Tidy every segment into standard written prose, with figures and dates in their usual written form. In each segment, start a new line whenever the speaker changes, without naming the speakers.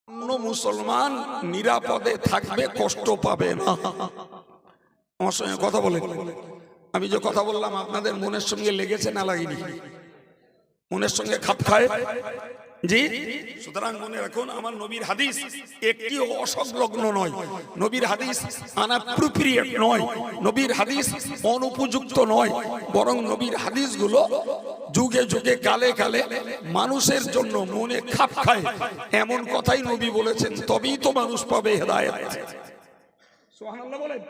অন্য মুসলমান নিরাপদে থাকবে, কষ্ট পাবে না। আমার সঙ্গে কথা বলে, আমি যে কথা বললাম আপনাদের মনের সঙ্গে লেগেছে না লাগেনি? মনের সঙ্গে খাপ খায় জি। সুতরাং মনে রাখুন, আমার নবীর হাদিস একটিও অসংলগ্ন নয়, নবীর হাদিস আনঅ্যাপ্রোপ্রিয়েট নয়, নবীর হাদিস অনুপযুক্ত নয়, বরং নবীর হাদিসগুলো যুগে যুগে কালে কালে মানুষের জন্য মনে খাপ খায় এমন কথাই নবী বলেছেন। তবেই তো মানুষ পাবে হেদায়েত, সুবহানাল্লাহ বলেন,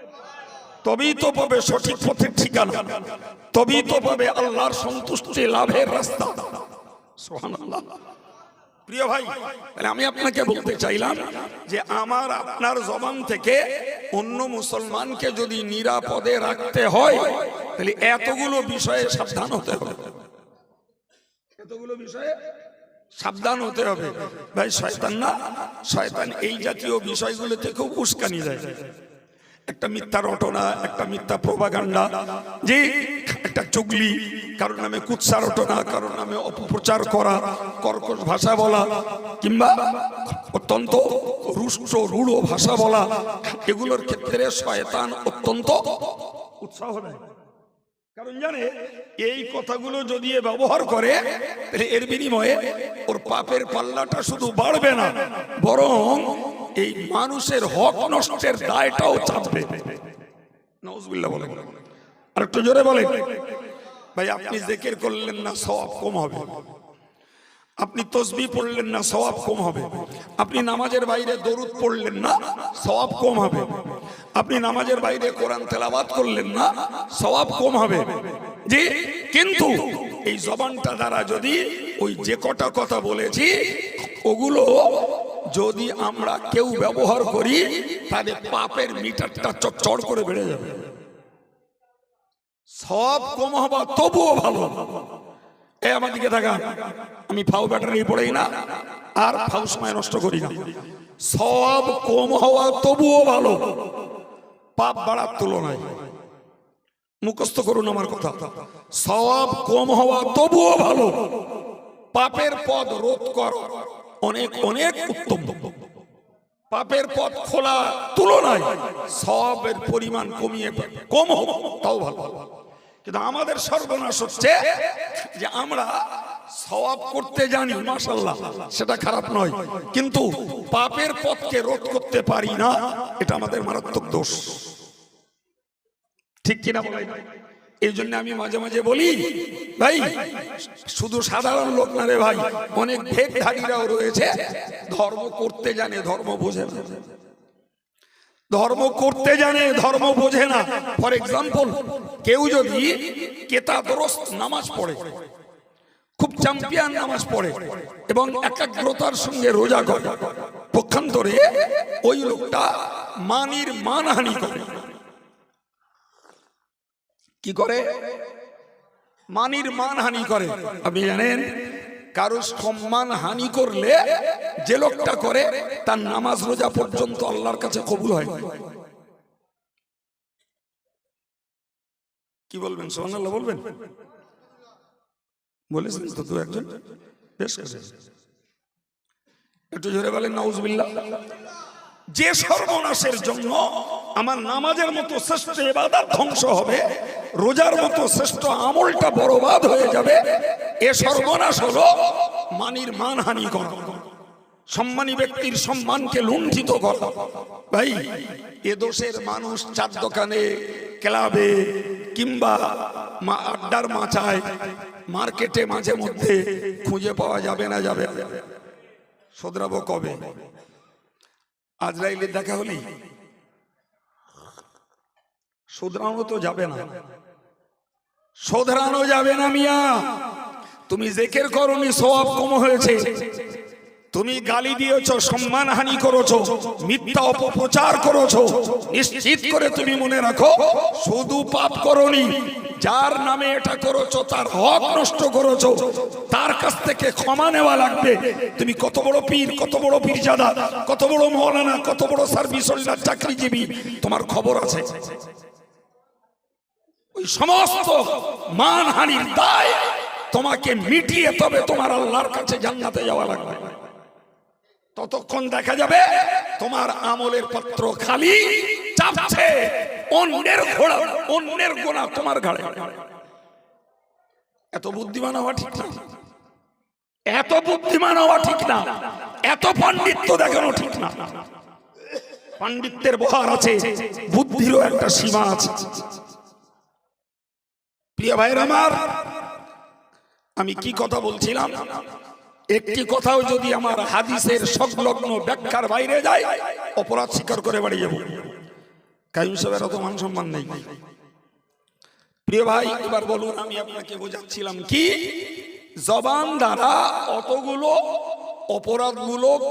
তবেই তো পাবে সঠিক পথের ঠিকানা, তবেই তো পাবে আল্লাহর সন্তুষ্টি লাভের রাস্তা। সুবহানাল্লাহ। প্রিয় ভাই, আমি আপনাকে বলতে চাইলাম যে আমার আপনার জবান থেকে অন্য মুসলমানকে যদি নিরাপদে রাখতে হয় তাহলে এতগুলো বিষয়ে সাবধান হতে হবে, এতগুলো বিষয়ে সাবধান হতে হবে। ভাই শয়তান না, শয়তান এই জাতীয় বিষয়গুলোতে খুব উস্কানি দেয়। একটা মিথ্যা রটনা, একটা মিথ্যা প্রোপাগান্ডা, যে একটা চুগলি, কারোর নামে কুৎসা রটনা, কারোর নামে অপপ্রচার করা, কর্কশ ভাষা বলা, কিংবা অত্যন্ত রুষ্ট রূঢ় ভাষা বলা, এগুলোর ক্ষেত্রে শয়তান অত্যন্ত উৎসাহ দেয়। কারণ জানে এই কথাগুলো যদি ব্যবহার করে তাহলে এর বিনিময়ে ওর পাপের পাল্লাটা শুধু বাড়বে না, বরং এই মানুষের হক নষ্টের দায়টাও চাপবে। নাউজুবিল্লাহ বলেন, আর একটু জোরে বলেন। ভাই আপনি জিকির করলেন না, সওয়াব কম হবে। আপনি তাসবিহ পড়লেন না, সওয়াব কম হবে। আপনি নামাজের বাইরে দরুদ পড়লেন না, সওয়াব কম হবে। আপনি নামাজের বাইরে কোরআন তেলাওয়াত করলেন না, সওয়াব কম হবে। জি, কিন্তু এই জবানটা দ্বারা যদি ওই যে কটা কথা বলেছি ওগুলো যদি আমরা কেউ ব্যবহার করি তাহলে পাপের মিটারটা চড় করে বেড়ে যাবে। সব কম হবা তবুও ভালো। এই আমার দিকে থাকা, আমি ফাউ ব্যাটারি পড়েই না আর ফাউ সময় নষ্ট করি না। সব কম হওয়া তবুও ভালো পাপ বাড়ার তুলনায়। মুখস্থ করুন আমার কথা, সওয়াব কম হওয়া তবুও ভালো, পাপের পথ রোধ কর অনেক অনেক উত্তম। পাপের পথ খোলা তুলনায় সওয়াবের পরিমাণ কম হোক তাও ভালো। কিন্তু আমাদের সর্বনাশ হচ্ছে যে আমরা সওয়াব করতে জানি, মাশাআল্লাহ, সেটা খারাপ নয়, কিন্তু পাপের পথকে রোধ করতে পারি না, এটা আমাদের মারাত্মক দোষ। ঠিক কিনা বলেন? এই জন্য আমি মাঝে মাঝে বলি, ভাই শুধু সাধারণ লোক না রে ভাই, অনেক ভেকধারীরাও রয়েছে ধর্ম করতে জানে, ধর্ম বোঝে না। ধর্ম করতে জানে, ধর্ম বোঝে না। ফর এক্সাম্পল, কেউ যদি কেতাদরস্ত নামাজ পড়ে, খুব চ্যাম্পিয়ন নামাজ পড়ে এবং একাগ্রতার সঙ্গে রোজা করে, পক্ষান্তরে ওই লোকটা মানির মানহানি করে। কি করে? মানির মানহানি করে। আপনি জানেন কারো সম্মান হানি করলে যে লোকটা করে তার নামাজ রোজা পর্যন্ত আল্লাহর কাছে কবুল হয়। কি বলবেন? সুবহানাল্লাহ বলবেন? বলেছেন তো দু একজন, বেশ একটু জোরে বলেন নাউজুবিল্লাহ। যে সর্বনাশের জন্য আমার নামাজের মতো শ্রেষ্ঠ ইবাদত ধ্বংস হবে, রোজার মতো শ্রেষ্ঠ আমলটা বরবাদ হয়ে যাবে, এ সর্বনাশ হলো মানির মানহানি করা, সম্মানী ব্যক্তির সম্মানকে লুণ্ঠিত করা। ভাই এ দোষের মানুষ চার দোকানে, ক্লাবে, কিংবা আড্ডার মাচায়, মার্কেটে মাঝে মধ্যে খুঁজে পাওয়া যাবে না। যাবে শোধরাবো কবে? আজরাইলের দেখা হলি শোধরানো তো যাবে না, শোধরানো যাবে না মিয়া। তুমি জিকির করনি, সওয়াব কম হয়েছে। তুমি গালি দিয়েছো, সম্মান হানি করেছো, মিথ্যা অপপ্রচার করেছো, নিশ্চিত করে তুমি মনে রাখো শুধু পাপ করনি, যার নামে এটা করেছো তার হক নষ্ট করেছো, তার কাছ থেকে ক্ষমা নেওয়া লাগবে। তুমি কত বড় পীর, কত বড় পীরজাদা, কত বড় মাওলানা, কত বড় সার্ভিস হোল্ডার, চাকরিজীবী, তোমার খবর আছে। ওই সমস্ত মানহানির দায় তোমাকে মিটিয়ে তবে তোমার আল্লাহর কাছে জান্নাতে যাওয়া লাগবে। ততক্ষণ দেখা যাবে তোমার আমলের পত্র খালি চাপছে, অন্যের ঘোড়া, অন্যের গোনা তোমার ঘাড়ে। এত বুদ্ধিমান হওয়া ঠিক না, এত বুদ্ধিমান হওয়া ঠিক না, এত পাণ্ডিত্য দেখানো ঠিক না। পাণ্ডিত্যের বহার আছে, বুদ্ধিরও একটা সীমা আছে। প্রিয় ভাইরা আমার, আমি কি কথা বলছিলাম? একটি কথাও যদি আমার হাদিসের সংলগ্ন ব্যাখ্যার বাইরে যায়, অপরাধ স্বীকার করে বাড়ি যাব। কাইম সাহেবের অত মান সম্মান নেই। প্রিয় ভাই, এবার বলুন, আমি আপনাকে বোঝাচ্ছিলাম কি, জবান দ্বারা অতগুলো অপরাধমূলক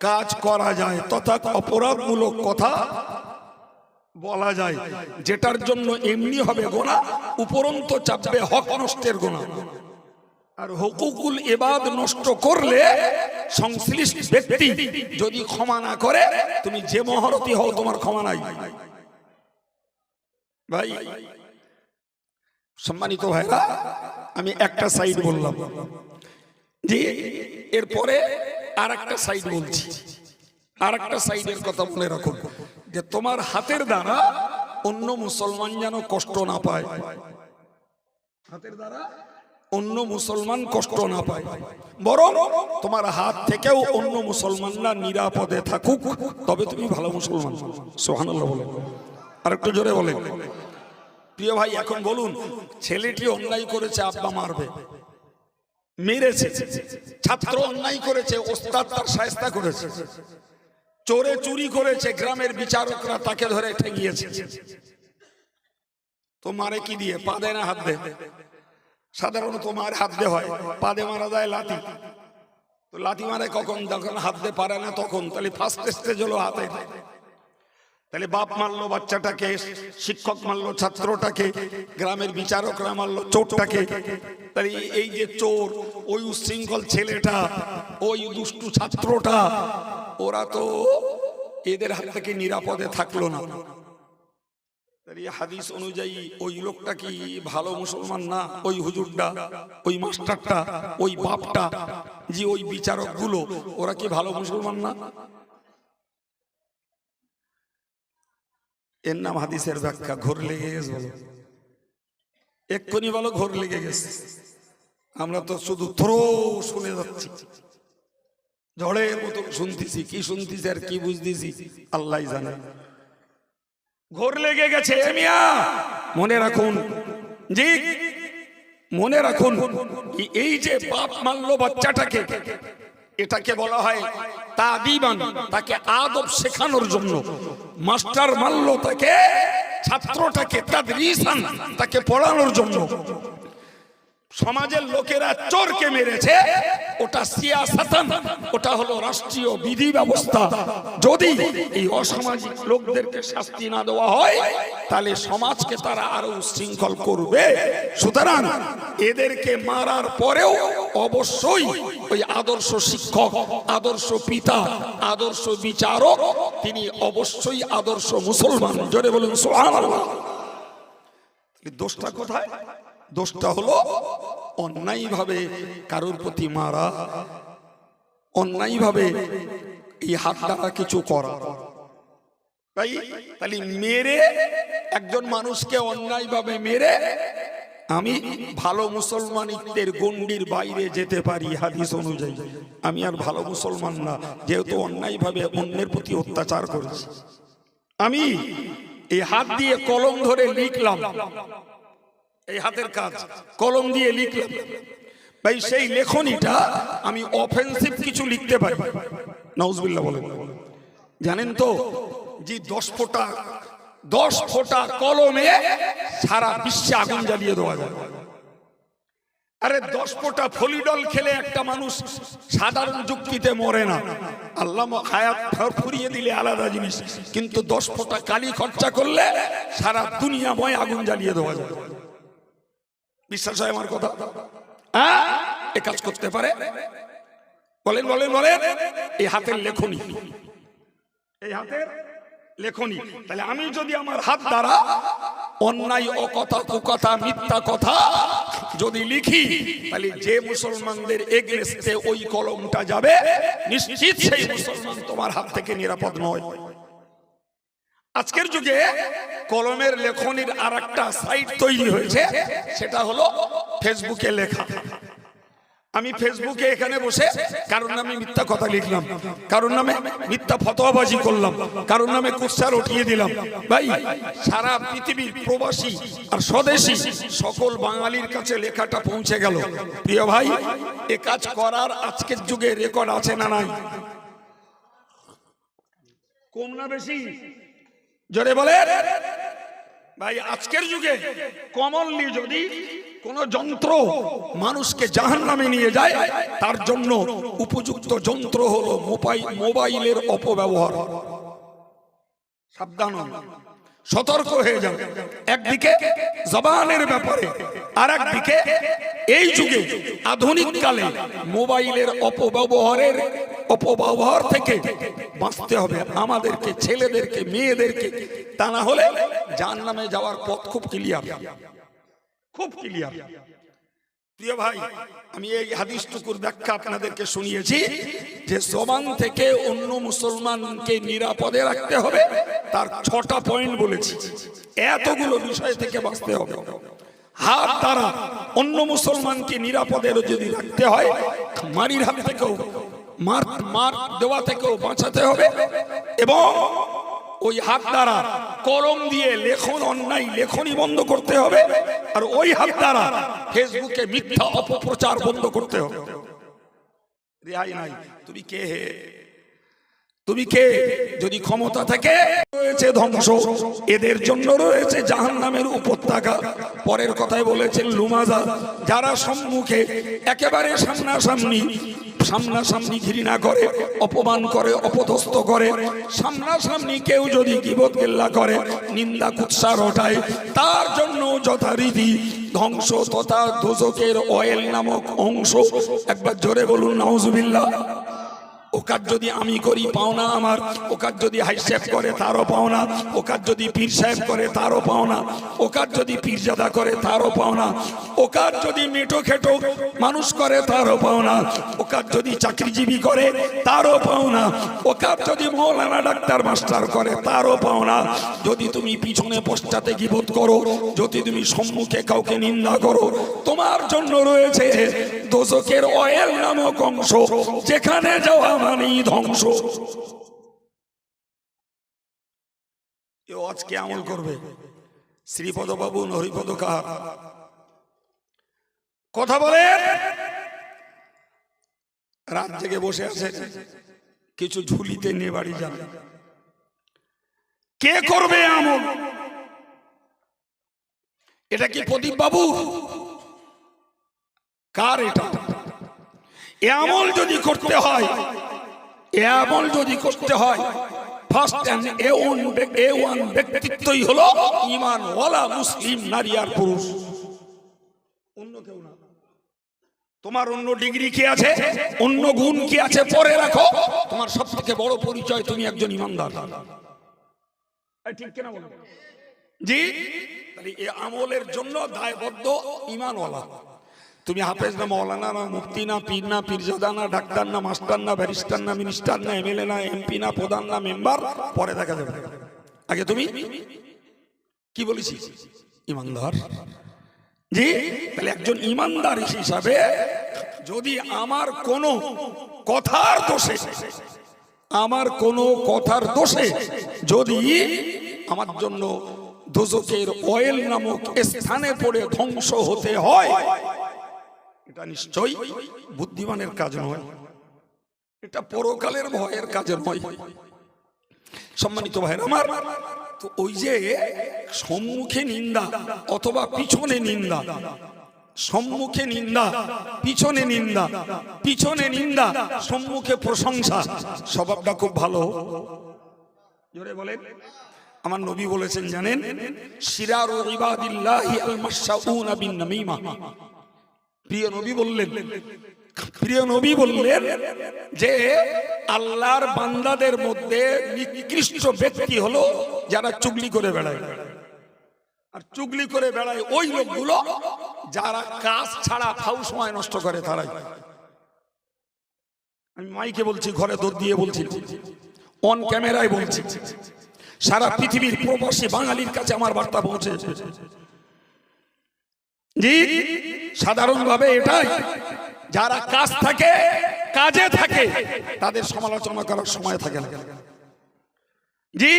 কাজ করা যায়, তথা অপরাধমূলক কথা বলা যায়, যেটার জন্য এমনি হবে গোনা, উপরন্ত চাপবে হক নষ্টের গোনা। আর হুকুকুল ইবাদ নষ্ট করলে সংশ্লিষ্ট ব্যক্তি যদি ক্ষমা না করে, তুমি যে মহরতি হও তোমার ক্ষমা নাই। ভাই সম্মানিত ভাইরা, আমি একটা সাইড বললাম, যে এরপরে আর একটা সাইড বলছি। আর একটা সাইডের কথা মনে রাখো, যে তোমার হাতের দ্বারা অন্য মুসলমান যেন কষ্ট না পায়, হাতের দ্বারা অন্য মুসলমান কষ্ট না পায়, বরং তোমার হাত থেকেও অন্য মুসলমানরা নিরাপদে থাকুক, তবে তুমি ভালো মুসলমান। সুবহানাল্লাহ বলেন, আর একটু জোরে বলেন। প্রিয় ভাই, এখন বলুন, ছেলেটি অন্যায় করেছে, আব্বা মারবে, মেরেছে। ছাত্র অন্যায় করেছে, ওস্তাদ তার শায়েস্তা করেছে। চোরে চুরি করেছে, গ্রামের বিচারকরা তাকে ধরে ঠেঙিয়েছে। তো মারে কি দিয়ে? পা দেয় না হাত দেয়? সাধারণত মার হাত দিয়ে হয়, পা দিয়ে মারা যায় লাথি। তো লাথি মারে কখন? যখন হাত দিয়ে পারে না তখন। তাহলে ফার্স্ট স্টেজ হলো হাতে। তাহলে বাপ মারলো বাচ্চাটাকে, শিক্ষক মারলো ছাত্রটাকে, গ্রামের বিচারকরা মারলো চোরটাকে। তাহলে এই যে চোর, ওই উচ্ছৃঙ্খল ছেলেটা, ওই দুষ্টু ছাত্রটা, ওরা তো এদের হাত থেকে নিরাপদে থাকলো না। তাহলে হাদিস অনুযায়ী ওই লোকটা কি ভালো মুসলমান না? ওই হুজুরটা, ওই মাস্টারটা, ওই বাপটা, যে ওই বিচারক গুলো, ওরা কি ভালো মুসলমান না? এর নাম হাদিসের ব্যাখ্যা। ঘোর লেগে গেছে বলো, এক্ষুনি বলো ঘোর লেগে গেছে। আমরা তো শুধু থ্রো শুনে যাচ্ছি, ঝড়ের মতো শুনতেছি। কি শুনতেছি আর কি বুঝতেছি আল্লাহ জানে। ঘোর লেগে গেছে মিয়া। মনে রাখুন, জি মনে রাখুন, এই যে বাপ মারলো বাচ্চাটাকে, এটাকে বলা হয় তাদিবান, তাকে আদব শেখানোর জন্য। মাস্টার মারলো তাকে, ছাত্রটাকে তাদরিসান, তাকে পড়ানোর জন্য। সমাজের লোকেরা চোরকে মেরেছে, ওটা সিয়াসাতান, ওটা হলো রাষ্ট্রীয় বিধি ব্যবস্থা। যদি এই অসামাজিক লোকদেরকে শাস্তি না দেওয়া হয়, তাহলে সমাজকে তারা আরো উচ্ছৃঙ্খল করবে। সুতরাং এদেরকে মারার পরেও অবশ্যই ওই আদর্শ শিক্ষক, আদর্শ পিতা, আদর্শ বিচারক, তিনি অবশ্যই আদর্শ মুসলমান। জোরে বলুন সুবহানাল্লাহ। দোষটা কোথায়? দোষটা হলো অন্যায় ভাবে কারোর প্রতি মারা, অন্যায় ভাবে এই হাত দ্বারা কিছু করা। তাই তাহলে মেরে, একজন মানুষকে অন্যায় ভাবে মেরে আমি ভালো মুসলমানিত্বের গণ্ডির বাইরে যেতে পারি হাদিস অনুযায়ী। আমি আর ভালো মুসলমান না, যেহেতু অন্যায় ভাবে অন্যের প্রতি অত্যাচার করেছি। আমি এই হাত দিয়ে কলম ধরে লিখলাম, এই হাতের কাজ, কলম দিয়ে লিখলাম, ভাই সেই লেখনীটা আমি অফেন্সিভ কিছু লিখতে পারি। নাউজুবিল্লাহ বলেন। জানেন তো যে 10 ফোঁটা কলমে সারা বিশ্বে আগুন জ্বালিয়ে দেওয়া যায়। আরে 10 ফোঁটা ফলিডল খেলে একটা মানুষ সাধারণ যুক্তিতে মরে না, আল্লাহ হায়াত ফুরিয়ে দিলে আলাদা জিনিস, কিন্তু 10 ফোঁটা কালি খরচা করলে সারা দুনিয়াময় আগুন জ্বালিয়ে দেওয়া যায়। বিশ্বাস হয় আমার কথা? এ কাজ করতে পারে? বলেন বলেন বলেন। এই হাতের লেখনী, এই হাতের লেখনী। তাহলে আমি যদি আমার হাত দ্বারা অন্যায়, অকথা, কুকথা, মিথ্যা কথা যদি লিখি তাহলে যে মুসলমানদের এগেইনস্টে ওই কলমটা যাবে নিশ্চিত সেই মুসলমান তোমার হাত থেকে নিরাপদ নয়। আজকের যুগে কলমের লেখনির আরেকটা সাইট তৈরি হয়েছে, সেটা হলো ফেসবুকে লেখা। আমি ফেসবুকে এখানে বসে কারোর নামে মিথ্যা কথা লিখলাম, কারোর নামে মিথ্যা ফতোয়াবাজি করলাম, কারোর নামে কুৎসার উঠিয়ে দিলাম। ভাই, সারা পৃথিবীর প্রবাসী আর স্বদেশী সকল বাঙালির কাছে লেখাটা পৌঁছে গেল। প্রিয় ভাই, এ কাজ করার আজকের যুগে রেকর্ড আছে না নাই? কম না বেশি? জোরে বলে ভাই। আজকের যুগে কমনলি যদি কোন যন্ত্র মানুষকে জাহান্নামে নিয়ে যায়, তার জন্য উপযুক্ত যন্ত্র হলো মোবাইলের অপব্যবহার। সাবধান হন, সতর্ক হয়ে যান। একদিকে জবানের ব্যাপারে, আর একদিকে এই যুগে আধুনিক কালে মোবাইলের অপব্যবহার থেকে বাঁচতে হবে আমাদেরকে, ছেলেদেরকে, মেয়েদেরকে। তা না হলে জাহান্নামে যাওয়ার পথ খুব ক্লিয়ার, খুব ক্লিয়ার। প্রিয় ভাই, আমি এই হাদিসটুকুর ব্যাখ্যা আপনাদেরকে শুনিয়েছি যে জবান থেকে অন্য মুসলমানকে নিরাপদে রাখতে হবে, তার 6টা পয়েন্ট বলেছি। এতগুলো বিষয় থেকে বাঁচতে হবে। হাত দ্বারা অন্য মুসলমানকে নিরাপদে যদি রাখতে হয়, মারির হাত থেকেও, মার দেওয়া থেকেও বাঁচাতে হবে, এবং ওই হাত দ্বারা কলম দিয়ে লেখন, অন্যায় লেখনী বন্ধ করতে হবে, আর ওই হাত দ্বারা ফেসবুকে মিথ্যা অপপ্রচার বন্ধ করতে হবে। রেহাই নাই। তুমি কে হে? তুমি কে? যদি ক্ষমতা থাকে রয়েছে ধ্বংস, এদের জন্য রয়েছে জাহান্নামের উপত্যকা। পরের কথায় বলেছেন লুমাজা, যারা সম্মুখে একেবারে সামনাসামনি ঘৃণা করে, অপমান করে, অপদস্থ করে, সামনাসামনি কেউ যদি গীবত গিল্লা করে, নিন্দা কুৎসা রটায়, তার জন্য যথারীতি ধ্বংস তথা দোজকের অয়েল নামক অংশ। একবার জোরে বলুন নাউজুবিল্লাহ। ও কাজ যদি আমি করি পাওনা আমার, ও কাজ যদি হাইসেপ করে তারও পাওনা, ও কাজ যদি পীর সাহেব করে তারও পাওনা, ও কাজ যদি পীরজাদা করে তারও পাওনা, ও কাজ যদি মেটো খেটো মানুষ করে তারও পাওনা, ও কাজ যদি চাকরিজীবী করে তারও পাওনা, ও কাজ যদি মৌলানা ডাক্তার মাস্টার করে তারও পাওনা। যদি তুমি পিছনে পশ্চাতে গীবত করো, যদি তুমি সম্মুখে কাউকে নিন্দা করো, তোমার জন্য রয়েছে দোজকের অয়েল নামক অংশ, যেখানে যাওয়া মানেই ধ্বংস। আজকে আমল করবে শ্রীপদ বাবু, হরিপদ কাহার কথা বলে রাত জেগে বসে আছে, কিছু ঝুলিতে নিয়ে বাড়ি যাবে। কে করবে আমল? এটা কি প্রদীপ বাবু? কার এটা? আমল যদি করতে হয়, আমল যদি করতে হয়, ফার্স্ট এন্ড A1 ব্যক্তিত্বই হলো ঈমানওয়ালা মুসলিম নারী আর পুরুষ, অন্য কেউ না। তোমার অন্য ডিগ্রি কি আছে, অন্য গুণ কি আছে পরে রাখো, তোমার সবথেকে বড় পরিচয় তুমি একজন ঈমানদার। ঠিক কিনা বলুন? জি। তাহলে এই আমলের জন্য দায়বদ্ধ ঈমানওয়ালা। তুমি হাফেজ না, মৌলানা না, মুফতি না, পীর না, পীরজাদা না, ডাক্তার না, মাস্টার না, ব্যারিস্টার না, মিনিস্টার না, এমএলএ না, এমপি না, প্রধান না, মেম্বার, পরে দেখা যাবে। আগে তুমি কি বলেছি? ঈমানদার। জি। তাহলে একজন ঈমানদার হিসাবে যদি আমার কোনো কথার দোষে যদি আমার জন্য দোজকের অয়েল নামক স্থানে পড়ে ধ্বংস হতে হয়, এটা নিশ্চয়ই বুদ্ধিমানের কাজ নয়, এটা পরকালের ভয়ের কাজের নয়। সম্মানিত ভাইরা আমার, তো ওই যে সম্মুখে নিন্দা অথবা পিছনে নিন্দা, সম্মুখে নিন্দা, পিছনে নিন্দা, পিছনে নিন্দা, সম্মুখে প্রশংসা, স্বভাবটা খুব ভালো। জোরে বলেন। আমার নবী বলেছেন জানেন, শিরারু ইবাদিল্লাহি আল মাশাউনা বিন নামিমা। প্রিয় নবী বললেন যে আল্লাহর বান্দাদের মধ্যে নিকৃষ্ট ব্যক্তি হলো যারা চুগলি করে বেড়ায়। আর চুগলি করে বেড়ায় ওই লোকগুলো যারা কাজ ছাড়া ফাউ সময় নষ্ট করে তারাই। আমি মাইকে বলছি, ঘরে দৌড় দিয়ে বলছি, অন ক্যামেরায় বলছি, সারা পৃথিবীর প্রবাসী বাঙালির কাছে আমার বার্তা পৌঁছেছে। জি, সাধারণভাবে এটাই, যারা কাজ থাকে, কাজে থাকে, তাদের সমালোচনা করার সময় থাকে না। জি,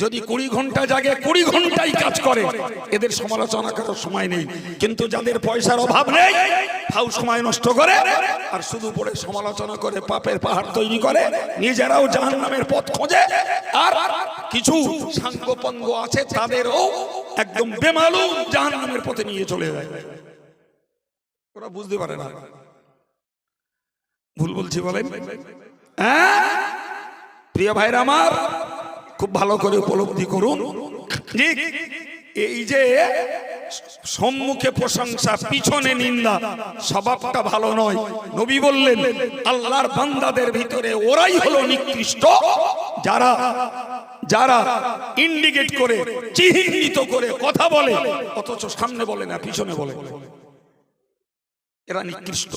যদি 20 ঘন্টা জাগে 20 ঘন্টাই কাজ করে, এদের সমালোচনা করার সময় নেই। কিন্তু যাদের পয়সার অভাব নেই, ফাউ সময় নষ্ট করে আর শুধু পড়ে সমালোচনা করে, পাপের পাহাড় তৈরি করে, নিজেরাও জাহান্নামের পথ খোঁজে, আর কিছু সাঙ্গপঙ্গ আছে তাদেরও একদম বেমালুম জাহান্নামের পথে নিয়ে চলে যায়। ওরা বুঝতে পারে না। ভুল বলছি বলেন? হ্যাঁ, প্রিয় ভাইরা আমার, খুব ভালো করে উপলব্ধি করুন। এই যে সম্মুখে প্রশংসা, পিছনে নিন্দা, স্বভাবটা ভালো নয়। নবী বললেন, আল্লাহর বান্দাদের ভিতরে ওরাই হলো নিকৃষ্ট, যারা যারা ইন্ডিকেট করে, চিহ্নিত করে কথা বলে, অথচ সামনে বলে না, পিছনে বলে, এরা নিকৃষ্ট।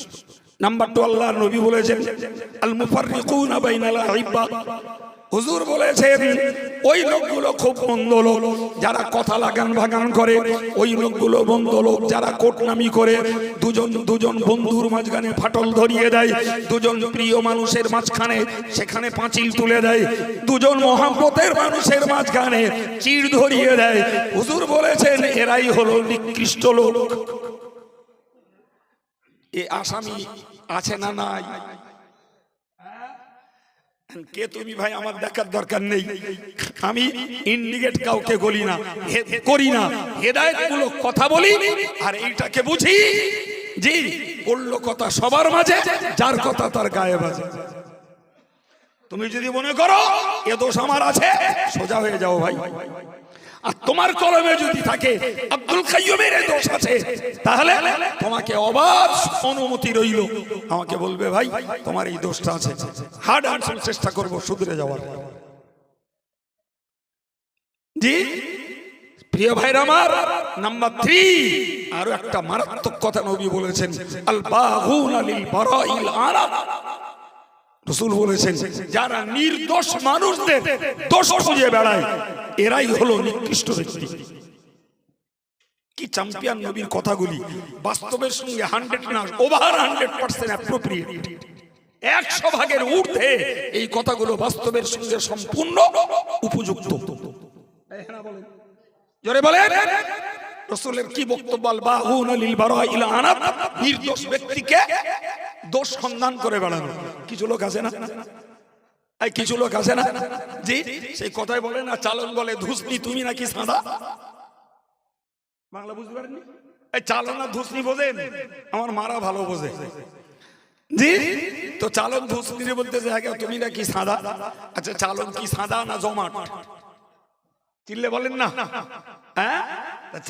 নাম্বার 2, আল্লাহর নবী বলেছেন, আল মুফাররিকুনা বাইনাল আইবা। হুজুর বলেছেন, ওই লোকগুলো খুব মন্দ লোক যারা কথা লাগান ভাগান করে, ওই লোকগুলো মন্দ লোক যারা কোটনামি করে, দুজন বন্ধুর মাঝখানে ফাটল ধরিয়ে দেয়, দুজন প্রিয় মানুষের মাঝখানে সেখানে পাঁচিল তুলে দেয়, দুজন মহব্বতের মানুষের মাঝখানে চিড় ধরিয়ে দেয়। হুজুর বলেছেন, এরাই হলো নিকৃষ্ট লোক। এ আসামি আছে না নাই? কে তুমি ভাই? আমার দেখার দরকার নেই। আমি ইন্ডিকেট কাউকে করি না, হেদায়েতমূলক কথা বলি, আর এইটাকে বুঝি জি, বললো কথা সবার মাঝে, যার কথা তার গায়ে বাজে। তুমি যদি মনে করো এ দোষ আমার আছে, সোজা হয়ে যাও ভাই। আর তোমার কলমে যদি থাকে আব্দুল কাইয়ুমের এই দোষ আছে, তাহলে তোমাকে অবাধ অনুমতি রইল, আমাকে বলবে ভাই তোমার এই দোষটা আছে, হার্ড আনসার চেষ্টা করব শুধরে যাওয়ার। জি প্রিয় ভাইরা আমার, নাম্বার 3, আরো একটা মারাত্মক কথা নবী বলেছেন, আল বাগুনা লিল বারাইল আরাব। রাসূল বলেছেন, যারা নির্দোষ মানুষদের দোষ খুঁজে বেড়ায়, এরাই হলো নিকৃষ্ট ব্যক্তি। কি চ্যাম্পিয়ন নবীর কথাগুলি, বাস্তবের সঙ্গে 100 না, ওভার 100% অ্যাপ্রোপ্রিয়েট। 100 ভাগের ঊর্ধ্বে এই কথাগুলো বাস্তবের সঙ্গে সম্পূর্ণ উপযুক্ত। জোরে বলেন, রাসূলের কি বক্তব্য? আল বাগুনা লিল বারাইল আরাব, নির্দোষ ব্যক্তিকে দোষ সন্ধান করে বেড়ানো। কিছু লোক আছে না, কিছু লোক আছে না, জি, সেই কথাই বলে না, চালন বলে, ধুসনি তুমি নাকি সাদা। বাংলা বুঝতে পারেননি? এই চালন আর ধুসনি বোঝেন? আমার মারা ভালো বোঝে। জি, তো চালন ধুসনি বলতেছে, তুমি নাকি সাদা। আচ্ছা, চালন কি সাদা না জমাট? চিল্লে বলেন না। হ্যাঁ,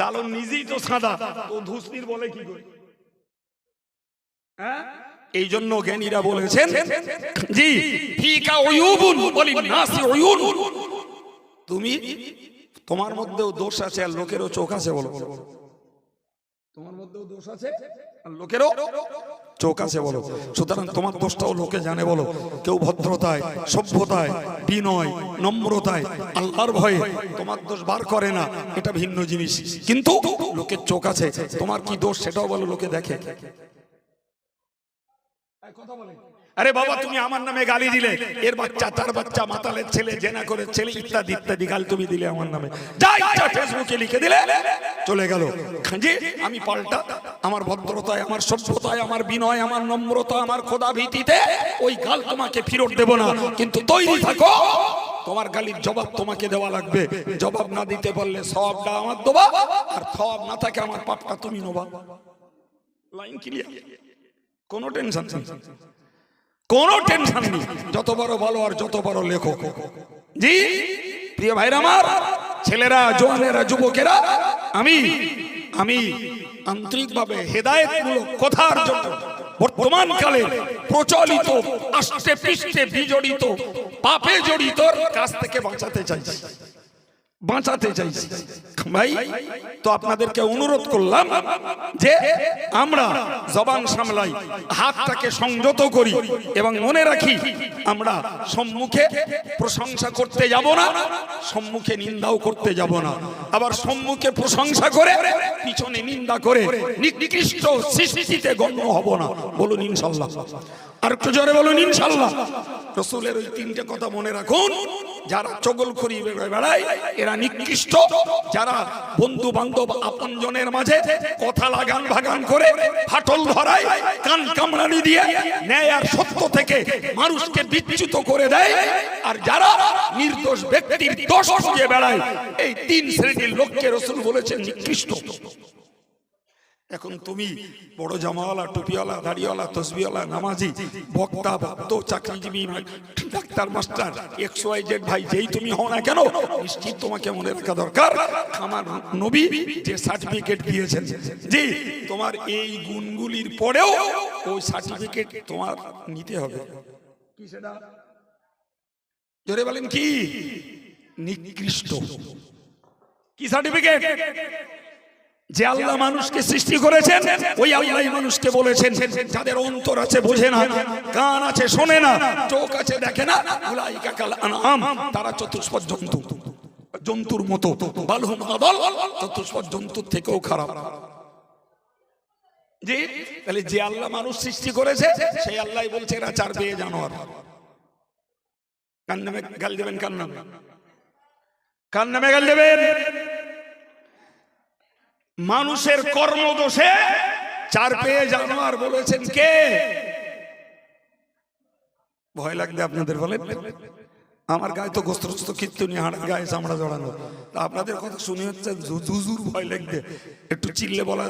চালন নিজেই তো সাদা, তো ধুসনির বলে কি করে? হ্যাঁ, এই জন্য জ্ঞানীরা বলেছেন, জি, ফিকা উয়ুবুন ওয়ালিন নাসি উয়ুন। তুমি, তোমার মধ্যেও দোষ আছে আর লোকেরও চোখ আছে। বলো, তোমার মধ্যেও দোষ আছে আর লোকেরও চোখ আছে। বলো, সুতরাং তোমার দোষটাও লোকে জানে। বলো, কেউ ভদ্রতায়, সভ্যতায়, বিনয়, নম্রতায়, আল্লাহর ভয়ে তোমার দোষ বার করে না, এটা ভিন্ন জিনিস। কিন্তু লোকের চোখ আছে, তোমার কি দোষ সেটাও বলো, লোকে দেখে। আরে বাবা, তুমি আমার নামে গালি দিলে, এর বাচ্চা, তার বাচ্চা, মাতালের ছেলে, জেনা করে ছেলে, ইত্যাদি ইত্যাদি গাল তুমি দিলে আমার নামে, যা ইচ্ছা ফেসবুকে লিখে দিলে, চলে গেল। জি, আমি পাল্টা আমার ভদ্রতায়, আমার সভ্যতায়, আমার বিনয়, আমার নম্রতা, আমার খোদা ভীতিতে ওই গাল তোমাকে ফেরত দেব না। কিন্তু তৈরি থাকো, তোমার গালির জবাব তোমাকে দেওয়া লাগবে। জবাব না দিতে পারলে সওয়াবটা আমার দেবা, আর সওয়াব না থাকে আমার পাপটা তুমি নেবা। Line clear? কোনো টেনশন নেই, কোনো টেনশন নেই। যত বড় বলো আর যত বড় লেখো। জি প্রিয় ভাইরা আমার, ছেলেরা, জওয়ানেরা, যুবকেরা, আমি আন্তরিকভাবে হেদায়েতমূলক কথার জন্য বর্তমান কালে প্রচলিত আষ্টে পৃষ্ঠে বিজড়িত পাপে জড়িত কাজ থেকে বাঁচাতে চাইছি। বাঁচাতে চাইছি ভাই। তো আপনাদেরকে অনুরোধ করলাম যে আমরা জবান সামলাই, হাতটাকে সংযত করি এবং মনে রাখি আমরা সম্মুখে প্রশংসা করতে যাব না, সম্মুখে নিন্দাও করতে যাব না। আবার সম্মুখে প্রশংসা করে পিছনে নিন্দা করে নিকৃষ্ট সৃষ্টিতে গণ্য হব না। বলুন ইনশাআল্লাহ। আর একটু জোরে বলুন ইনশাআল্লাহ। রাসূলের ওই তিনটে কথা মনে রাখুন। যারা চগলখড়ি বেড়ায় এরা নিকৃষ্ট, যারা বন্ধু বান্ধব আপনজনের মাঝে কথা লাগান ভাগান করে ফাটল ধরায়, কান কামড়ানি দিয়ে ন্যায় আর সত্য থেকে মানুষকে বিচ্যুত করে দেয়, আর যারা নির্দোষ ব্যক্তির দোষ খুঁজে বেড়ায়, এই তিন শ্রেণীর লোককে রাসূল বলেছেন নিকৃষ্ট। এখন তুমি বড় জামাওয়ালা, টুপিওয়ালা, দাড়িওয়ালা, তসবিওয়ালা, নামাজি, বক্তা, ভক্ত, চাকরিজীবী, ডাক্তার, মাস্টার, XYZ ভাই যেই তুমি হও না কেন, নিশ্চিত তোমাকে মনে রাখা দরকার আমার নবী যে সার্টিফিকেট দিয়েছেন, জি তোমার এই গুণগুলির পরেও ওই সার্টিফিকেট তোমার নিতে হবে। কি সেটা জোরে বলেন? কি নিকৃষ্ট? কি সার্টিফিকেট? যে আল্লাহ মানুষকে সৃষ্টি করেছেন ওই আল্লাহ মানুষকে বলেছেন যাদের অন্তর আছে বোঝে না, কান আছে শোনে না, চোখ আছে দেখে না, উলাইকা কাল আনআম, তারা চতুষ্পদ জন্তু, জন্তুর মতো, বালহুম আদাল, চতুষ্পদ জন্তুর থেকেও খারাপ। জি, তাহলে যে আল্লাহ মানুষ সৃষ্টি করেছে সেই আল্লাহ বলছে এরা চার পেয়ে জানোয়ার। কান নামে গাল দেবেন, কান নামে, কান নামে গাল দেবেন। মানুষের কর্মদোষে চার পেয়ে জানোয়ার বলেছেন কে? ভয় লাগবে আপনাদের? বলেন। আমার গায়ে তো গোস্ত কীর্তনী, হাড়ের গায়ে চামড়া জড়ানো, আপনাদের কথা শুনে হচ্ছে জুজুর ভয় লাগবে। একটু চিল্লে বলা